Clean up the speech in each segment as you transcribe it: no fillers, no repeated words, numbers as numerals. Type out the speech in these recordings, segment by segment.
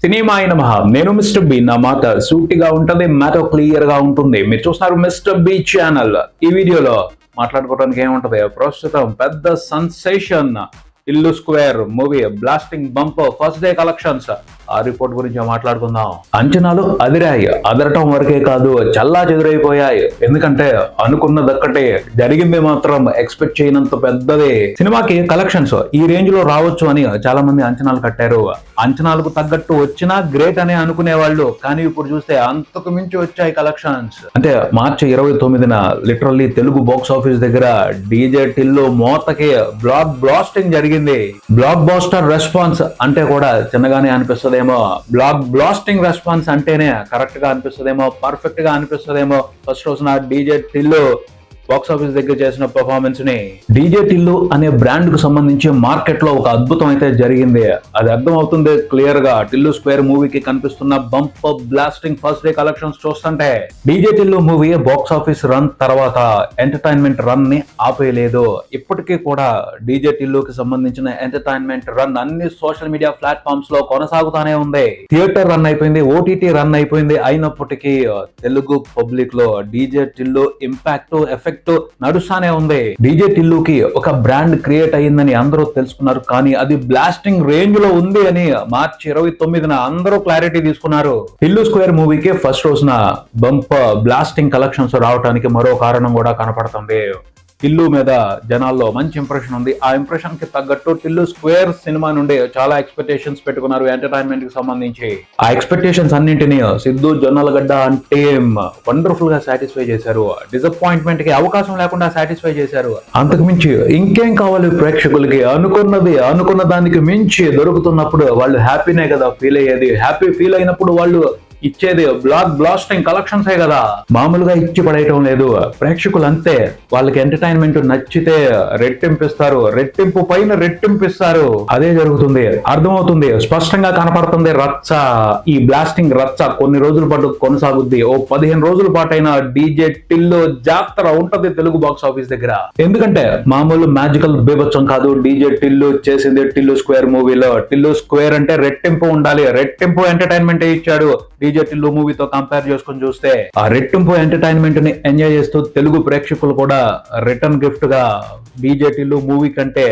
Cinema అయిన మహా నేను మిస్టర్ బి. నా మాట సూటిగా ఉంటది, మ్యాటర్ క్లియర్ గా ఉంటుంది. మీరు చూస్తున్నారు మిస్టర్ బి ఛానల్. ఈ వీడియోలో మాట్లాడుకోవడానికి ఏముంటది, ప్రస్తుతం పెద్ద సెన్సేషన్ ఇల్లు square movie blasting bump first day collections, ఆ రిపోర్ట్ గురించి మాట్లాడుకుందాం. అంచనాలు అదిరాయి, అదరటం వరకే కాదు చల్లా చెదురైపోయాయి. ఎందుకంటే అనుకున్నదక్కటే జరిగింది మాత్రం ఎక్స్పెక్ట్ చేయనంత పెద్దది. సినిమాకి కలెక్షన్స్ ఈ రేంజ్ లో రావచ్చు అని చాలా మంది అంచనాలు కట్టారు. అంచనాలకు తగ్గట్టు వచ్చినా గ్రేట్ అనే అనుకునే వాళ్ళు, కానీ ఇప్పుడు చూస్తే అంతకు మించి వచ్చాయి కలెక్షన్స్. అంటే మార్చి 29న లిటరల్లీ తెలుగు బాక్స్ ఆఫీస్ దగ్గర డీజే టిల్లు మోతకి బ్లాక్ బ్లాస్టింగ్ జరిగింది. బ్లాక్ బాస్టర్ రెస్పాన్స్ అంటే కూడా చిన్నగానే అనిపిస్తుంది, బ్లాక్ బ్లాస్టింగ్ రెస్పాన్స్ అంటేనే కరెక్ట్ గా అనిపిస్తుందేమో, పర్ఫెక్ట్ గా అనిపిస్తుందేమో. ఫస్ట్ రోజున డీజే టిల్లు బాక్స్ ఆఫీస్ దగ్గర చేసిన పర్ఫార్మెన్స్ ని, డీజే టిల్లు అనే బ్రాండ్ కు సంబంధించి మార్కెట్ లో ఒక అద్భుతం అయితే జరిగింది. అది అర్థం అవుతుంది క్లియర్ గా టిల్లు స్క్వేర్ మూవీకి కనిపిస్తున్న bump blasting first day collections చూస్తుంటే. DJ Tillu movie box office run తర్వాత ఎంటర్టైన్మెంట్ రన్ ని ఆపేయలేదు. ఇప్పటికీ కూడా డీజే టిల్లుకి సంబంధించిన ఎంటర్టైన్మెంట్ రన్ అన్ని సోషల్ మీడియా ప్లాట్ఫామ్స్ లో కొనసాగుతానే ఉంది. థియేటర్ రన్ అయిపోయింది, ఓటీటీ రన్ అయిపోయింది. అయినప్పటికీ తెలుగు పబ్లిక్ లో డీజే టిల్లు ఇంపాక్ట్ ఎఫెక్ట్ నడుస్తానే ఉంది. డీజే టిల్లుకి ఒక బ్రాండ్ క్రియేట్ అయ్యిందని అందరూ తెలుసుకున్నారు, కానీ అది బ్లాస్టింగ్ రేంజ్ లో ఉంది అని మార్చి 29న అందరూ క్లారిటీ తీసుకున్నారు. టిల్లు స్క్వేర్ మూవీకి ఫస్ట్ రోజున బంప్ బ్లాస్టింగ్ కలెక్షన్స్ రావడానికి మరో కారణం కూడా కనపడుతుంది. టిల్లు మీద జనాల్లో మంచి ఇంప్రెషన్ ఉంది. ఆ ఇంప్రెషన్ కి తగ్గట్టు టిల్లు స్క్వేర్ సినిమా నుండి చాలా ఎక్స్పెక్టేషన్స్ పెట్టుకున్నారు ఎంటర్టైన్మెంట్ కి సంబంధించి. ఆ ఎక్స్పెక్టేషన్స్ అన్నింటినీ సిద్ధు జొన్నలగడ్డ అంటే వండర్ఫుల్ గా సాటిస్ఫై చేశారు. డిసప్పాయింట్మెంట్ కి అవకాశం లేకుండా సాటిస్ఫై చేశారు. అంతకు మించి ఇంకేం కావాలి ప్రేక్షకులకి, అనుకున్న దానికి మించి దొరుకుతున్నప్పుడు వాళ్ళు హ్యాపీనే కదా ఫీల్ అయ్యేది. హ్యాపీ ఫీల్ అయినప్పుడు వాళ్ళు ఇచ్చేది బ్లాక్ బ్లాస్టింగ్ కలెక్షన్స్ కదా, మామూలుగా ఇచ్చి పడేయటం లేదు. ప్రేక్షకులు అంతే, వాళ్ళకి ఎంటర్టైన్మెంట్ నచ్చితే రెట్టింపిస్తారు, రెట్టింపు పైన రెట్టింపిస్తారు. అదే జరుగుతుంది, అర్థమవుతుంది, స్పష్టంగా కనపడుతుంది రచ్చ. ఈ బ్లాస్టింగ్ రచ్చ కొన్ని రోజుల పాటు కొనసాగుద్ది. ఓ 15 రోజుల పాటైనా డీజే టిల్లు జాతర ఉంటది తెలుగు బాక్స్ ఆఫీస్ దగ్గర. ఎందుకంటే మామూలు మ్యాజికల్ బీభత్సం కాదు డీజే టిల్లు చేసింది. టిల్లు స్క్వేర్ మూవీలో టిల్లు స్క్వేర్ అంటే రెట్టింపు ఉండాలి, రెట్టింపు ఎంటర్టైన్మెంట్ ఇచ్చాడు. డీజే టిల్లు మూవీతో కంపేర్ చేసుకుని చూస్తే ఆ రెట్టింపు ఎంటర్టైన్మెంట్ ని ఎంజాయ్ చేస్తూ తెలుగు ప్రేక్షకులు కూడా రిటర్న్ గిఫ్ట్ గా డీజే టిల్లు మూవీ కంటే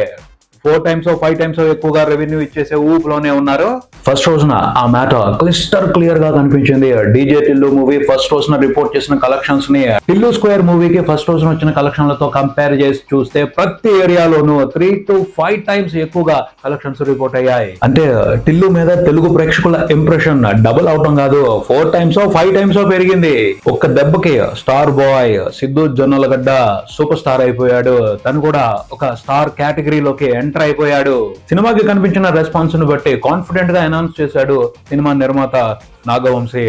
4 times 5 times ఎక్కువగా రెవెన్యూ ఇచ్చేసే ఊపులోనే ఉన్నారు. ఫస్ట్ రోజున ఆ మ్యాటర్ క్లిస్టర్ క్లియర్ గా కనిపించింది. డీజే టిల్లు మూవీ ఫస్ట్ రోజున రిపోర్ట్ చేసిన కలెక్షన్స్ ని టిల్లు స్క్వేర్ మూవీకి ఫస్ట్ రోజున వచ్చిన కలెక్షన్లతో కంపేర్ చేసి చూస్తే ప్రతి ఏరియాలోనూ 3 to 5 times ఎక్కువగా కలెక్షన్స్ రిపోర్ట్ అయ్యాయి. అంటే టిల్లు మీద తెలుగు ప్రేక్షకుల ఇంప్రెషన్ డబుల్ అవటం కాదు, 4 times 5 times పెరిగింది. ఒక్క దెబ్బకి star boy Siddhu Jonnalagadda super star అయిపోయాడు. తను కూడా ఒక స్టార్ కేటగిరీలోకి ఎంటర్ అయిపోయాడు. సినిమాకి కనిపించిన రెస్పాన్స్ ను బట్టి కాన్ఫిడెంట్ గా అనౌన్స్ చేశాడు సినిమా నిర్మాత నాగవంశీ.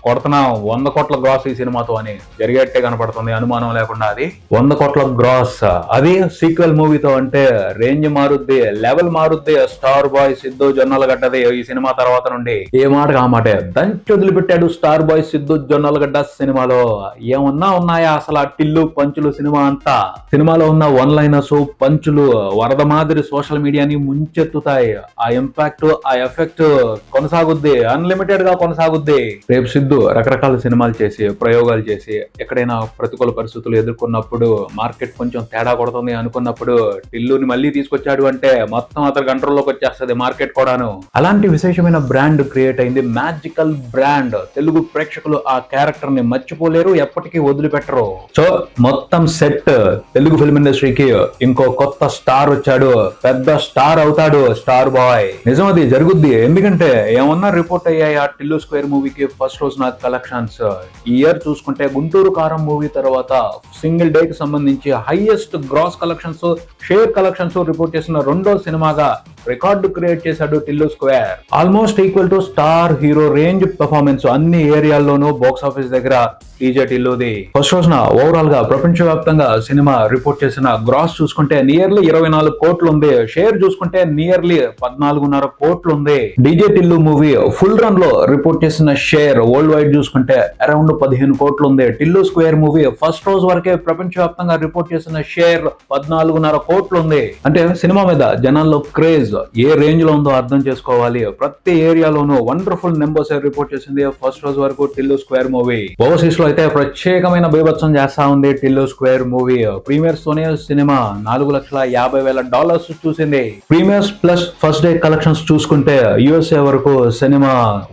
కొడుతున్నా 100 కోట్ల గ్రాస్ ఈ సినిమాతో అని జరిగేట్టే కనపడుతుంది, అనుమానం లేకుండా. అది 100 కోట్ల గ్రాస్, అది సీక్వెల్ మూవీతో అంటే రేంజ్ మారుద్ది, లెవెల్ మారుద్ది. స్టార్ బాయ్ సిద్ధు జొన్నలగడ్డది ఈ సినిమా తర్వాత నుండి ఏ మాట ఆ మాటే దంచి వదిలిపెట్టాడు స్టార్ బాయ్ సిద్ధు జొన్నలగడ్డ సినిమాలో. ఏమన్నా ఉన్నాయా అసలు ఆ టిల్లు పంచులు సినిమా అంతా? సినిమాలో ఉన్న వన్ లైనర్స్ పంచులు వరద మాదిరి సోషల్ మీడియాని ముంచెత్తుతాయి. ఆ ఇంపాక్ట్ ఆ ఎఫెక్ట్ కొనసాగుద్ది, అన్లిమిటెడ్ గా కొనసాగుద్ది. రేపు సిద్ధు రకరకాల సినిమాలు చేసి ప్రయోగాలు చేసి ఎక్కడైనా ప్రతికూల పరిస్థితులు ఎదుర్కొన్నప్పుడు, మార్కెట్ కొంచెం తేడా కొడుతుంది అనుకున్నప్పుడు టిల్లుని మళ్ళీ తీసుకొచ్చాడు అంటే మొత్తం అతని కంట్రోల్లోకి వచ్చేస్తుంది మార్కెట్ కూడాను. అలాంటి విశేషమైన బ్రాండ్ క్రియేట్ అయింది, మ్యాజికల్ బ్రాండ్. తెలుగు ప్రేక్షకులు ఆ క్యారెక్టర్ ని మర్చిపోలేరు, ఎప్పటికీ వదిలిపెట్టరు. సో మొత్తం సెట్ తెలుగు ఫిల్మ్ ఇండస్ట్రీకి ఇంకో కొత్త స్టార్ వచ్చాడు, పెద్ద స్టార్ అవుతాడు స్టార్ బాయ్. నిజం, అది జరుగుద్ది. ఎందుకంటే ఏమన్నా రిపోర్ట్ అయ్యాయి ఆ టిల్లు స్క్వేర్ మూవీకి ఫస్ట్ రోజున కలెక్షన్స్. ఈ ఇయర్ చూసుకుంటే గుంటూరు కారం మూవీ తర్వాత సింగిల్ డే కి సంబంధించి highest gross collections, share collections report చేసిన రెండో సినిమాగా రికార్డు క్రియేట్ చేశాడు Tillu square. Almost equal to star hero range performance అన్ని ఏరియాల్లోనూ బాక్స్ ఆఫీస్ దగ్గర డీజే టిల్లుది. ఫస్ట్ రోజున ఓవరాల్ గా ప్రపంచవ్యాప్తంగా సినిమా రిపోర్ట్ చేసిన గ్రాస్ చూసుకుంటే నియర్లీ 24 కోట్లు ఉంది. షేర్ చూసుకుంటే నియర్లీ 14.5 కోట్లు ఉంది. DJ Tillu movie full run లో రిపోర్ట్ చేసిన షేర్ వరల్డ్ వైడ్ చూసుకుంటే అరౌండ్ 15 కోట్లు ఉంది. టిల్లు స్క్వేర్ మూవీ ఫస్ట్ రోజు వరకే ప్రపంచవ్యాప్తంగా రిపోర్ట్ చేసిన షేర్ 14.5 కోట్లు ఉంది. అంటే సినిమా మీద జనాల్లో క్రేజ్ ఏ రేంజ్ లో ఉందో అర్థం చేసుకోవాలి. ప్రతి ఏరియాలోనూ వండర్ఫుల్ నెంబర్స్ రిపోర్ట్ చేసింది ఫస్ట్ రోజు వరకు టిల్లు స్క్వేర్ మూవీ. ఓవర్సీస్ లో అయితే ప్రత్యేకమైన బీభత్సం చేస్తా ఉంది టిల్లు స్క్వేర్ మూవీ. ప్రీమియర్స్ తోనే సినిమా $4,50,000 చూసింది. Premieres plus first day collections చూసుకుంటే USA వరకు సినిమా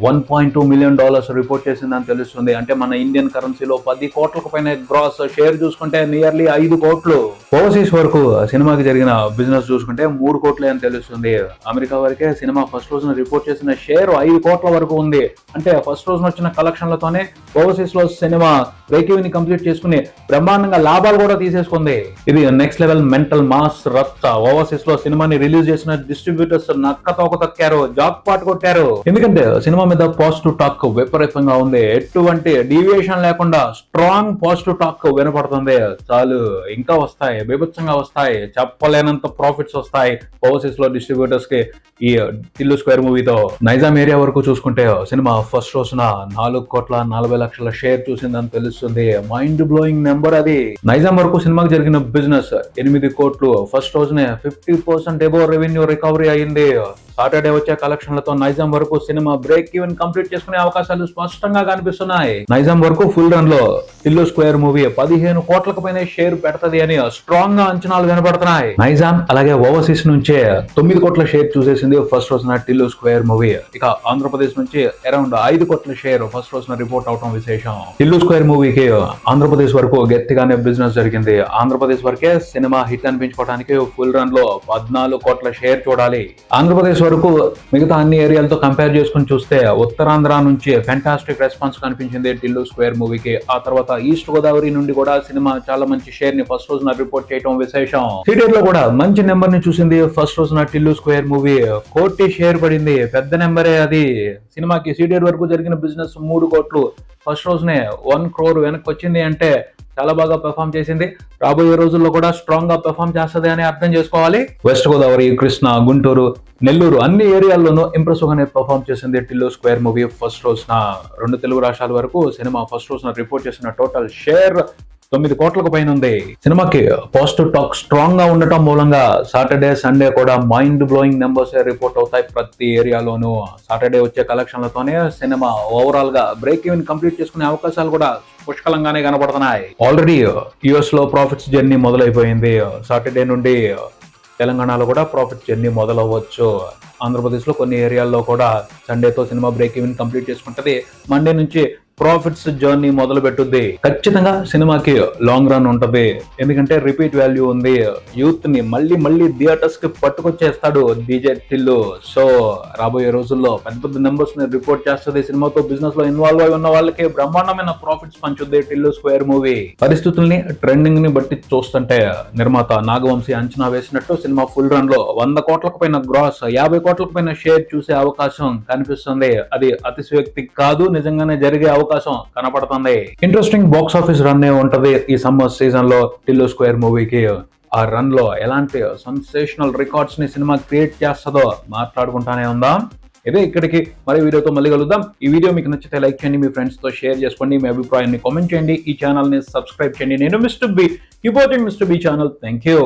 $1.2 million రిపోర్ట్ చేసిందని తెలుస్తుంది. అంటే మన ఇండియన్ కరెన్సీలో 10 కోట్లకు పైన గ్రాస్. షేర్ చూసుకుంటే నియర్లీ 5 కోట్లు. ఓవర్సీస్ వరకు సినిమాకి జరిగిన బిజినెస్ చూసుకుంటే 3 కోట్లే అని తెలుస్తుంది. అమెరికా వరకే సినిమా ఫస్ట్ రోజున రిపోర్ట్ చేసిన షేర్ 5 కోట్ల వరకు ఉంది. అంటే ఫస్ట్ రోజున వచ్చిన కలెక్షన్లతోనే ఓవర్సీస్ లో సినిమా బ్రేక్ ఈవెన్ కంప్లీట్ చేసుకుని బ్రహ్మాండంగా లాభాలు కూడా తీసేసుకుంది. ఇది నెక్స్ట్ లెవెల్ మెంటల్ మాస్ రచ్చ. ఓవర్సీస్ లో సినిమాని రిలీజ్ చేసిన డిస్ట్రిబ్యూటర్స్ నక్కతోక తొక్కారు, జాక్ పాట్ కొట్టారు. ఎందుకంటే సినిమా మీద పాజిటివ్ టాక్ విపరీతంగా ఉంది. ఎటువంటి డీవియేషన్ లేకుండా స్ట్రాంగ్ పాజిటివ్ టాక్ వినపడుతుంది. చాలు, ఇంకా వస్తాయి, బీభత్సంగా వస్తాయి, చెప్పలేనంత ప్రాఫిట్స్ వస్తాయి ఓవర్సీస్ లో డిస్ట్రిబ్యూటర్స్ కి ఈ టిల్లు స్క్వేర్ మూవీతో. నైజాం ఏరియా వరకు చూసుకుంటే సినిమా ఫస్ట్ రోజున 4,40,00,000 షేర్ చూసిందని తెలుస్తుంది. మైండ్ బ్లోయింగ్ నెంబర్ అది. నైజాం వరకు సినిమాకి జరిగిన బిజినెస్ 8 కోట్లు. ఫస్ట్ రోజునే 50% ఎబో రెవెన్యూ రికవరీ అయింది. సాటర్డే వచ్చే కలెక్షన్లతో నైజాం వరకు సినిమా బ్రేక్ ఈవెన్ కంప్లీట్ చేసుకునే అవకాశాలు స్పష్టంగా కనిపిస్తున్నాయి. నైజాం వరకు ఫుల్ రన్ లో టిల్లు స్క్వేర్ మూవీ 15 కోట్లకు పైన షేర్ పెడతది అని స్ట్రాంగ్ గా అంచనాలు వినపడుతున్నాయి. నైజాం అలాగే ఓవర్సీస్ నుంచే 9 కోట్ల షేర్ చూసేసింది ఫస్ట్ రోజున టిల్లు స్క్వేర్ మూవీ. ఇక ఆంధ్రప్రదేశ్ నుంచి అరౌండ్ 5 కోట్ల షేర్ ఫస్ట్ రోజున రిపోర్ట్ అవడం విశేషం. టిల్లు స్క్వేర్ మూవీకి ఆంధ్రప్రదేశ్ వరకు గట్టిగానే బిజినెస్ జరిగింది. ఆంధ్రప్రదేశ్ వరకే సినిమా హిట్ అనిపించుకోవడానికి ఫుల్ రన్ లో 14 కోట్ల షేర్ చూడాలి. ఆంధ్రప్రదేశ్ వరకు మిగతా అన్ని ఏరియాలతో కంపేర్ చేసుకుని చూస్తే ఉత్తరాంధ్ర నుంచి ఫ్యాంటాస్టిక్ రెస్పాన్స్ కనిపించింది టిల్లు స్క్వేర్ మూవీకి. ఆ తర్వాత ఈస్ట్ గోదావరి నుండి కూడా సినిమా చాలా మంచి షేర్ ని ఫస్ట్ రోజున రిపోర్ట్ చేయడం విశేషం. థియేటర్ లో కూడా మంచి నెంబర్ ని చూసింది ఫస్ట్ రోజున టిల్లు స్క్వేర్ మూవీ. 1 కోటి షేర్ పడింది, పెద్ద నెంబరే అది. సినిమాకి థియేటర్ వరకు జరిగిన బిజినెస్ 3 కోట్లు. ఫస్ట్ రోజునే 1 crore వెనక్కి వచ్చింది అంటే చాలా బాగా పెర్ఫామ్ చేసింది. రాబోయే రోజుల్లో కూడా స్ట్రాంగ్ గా పెర్ఫామ్ చేస్తుంది అని అర్థం చేసుకోవాలి. వెస్ట్ గోదావరి, కృష్ణా, గుంటూరు, నెల్లూరు అన్ని ఏరియాల్లోనూ ఇంప్రెసివ్ గానే పెర్ఫామ్ చేసింది టిల్లు స్క్వేర్ మూవీ ఫస్ట్ రోజున. 2 తెలుగు రాష్ట్రాల వరకు సినిమా ఫస్ట్ రోజున రిపోర్ట్ చేసిన టోటల్ షేర్ 9 కోట్లకు పైన ఉంది. సినిమాకి పాజిటివ్ టాక్ స్ట్రాంగ్ గా ఉండటం మూలంగా సాటర్డే, సండే కూడా మైండ్ బ్లోయింగ్ నెంబర్స్ రిపోర్ట్ అవుతాయి ప్రతి ఏరియాలోనూ. సాటర్డే వచ్చే కలెక్షన్లతోనే సినిమా ఓవరాల్ గా బ్రేక్ ఈవెన్ కంప్లీట్ చేసుకునే అవకాశాలు కూడా పుష్కలంగానే కనపడుతున్నాయి. ఆల్రెడీ US లో ప్రాఫిట్స్ జర్నీ మొదలైపోయింది. సాటర్డే నుండి తెలంగాణలో కూడా ప్రాఫిట్ జర్నీ మొదలవ్వచ్చు. ఆంధ్రప్రదేశ్ లో కొన్ని ఏరియాల్లో కూడా సండేతో సినిమా బ్రేక్ ఈవెన్ కంప్లీట్ చేసుకుంటది. మండే నుంచి ప్రాఫిట్స్ జర్నీ మొదలు పెట్టుద్ది. ఖచ్చితంగా సినిమాకి లాంగ్ రన్ ఉంటది. ఎందుకంటే రిపీట్ వాల్యూ ఉంది. యూత్ ని మళ్ళీ థియేటర్స్ కి పట్టుకొచ్చేస్తాడు DJ టిల్లు. సో రాబోయే రోజుల్లో పెద్ద నెంబర్స్ ని రిపోర్ట్ చేస్తుంది. సినిమాతో బిజినెస్ లో ఇన్వాల్వ్ అయి ఉన్న వాళ్ళకి బ్రహ్మాండమైన ప్రాఫిట్స్ పంచుద్ది టిల్లు స్క్వేర్ మూవీ. పరిస్థితుల్ని, ట్రెండింగ్ ని బట్టి చూస్తుంటే నిర్మాత నాగవంశీ అంచనా వేసినట్టు సినిమా ఫుల్ రన్ లో 100 కోట్లకు పైన గ్రాస్, 50 కోట్లకు పైన షేర్ చూసే అవకాశం కనిపిస్తుంది. అది అతిశయోక్తి కాదు, నిజంగానే జరిగే అవకాశం కనపడుతుంది. ఇంట్రెస్టింగ్ బాక్స్ ఆఫీస్ రన్ ఉంటది ఈ సమ్మర్ సీజన్ లో టిల్లు స్క్వేర్ మూవీకి. ఆ రన్ లో ఎలాంటి సెన్సేషనల్ రికార్డ్స్ ని సినిమా క్రియేట్ చేస్తుందో మాట్లాడుకుంటానే ఉందాం. ఇదే ఇక్కడికి మరి వీడియోతో మళ్ళీ కలుద్దాం. ఈ వీడియో మీకు నచ్చితే లైక్ చేయండి, మీ ఫ్రెండ్స్ తో షేర్ చేసుకోండి, మీ అభిప్రాయాన్ని కామెంట్ చేయండి, ఈ ఛానల్ ని సబ్స్క్రైబ్ చేయండి. నేను mister B, keep watching mister B channel. Thank you.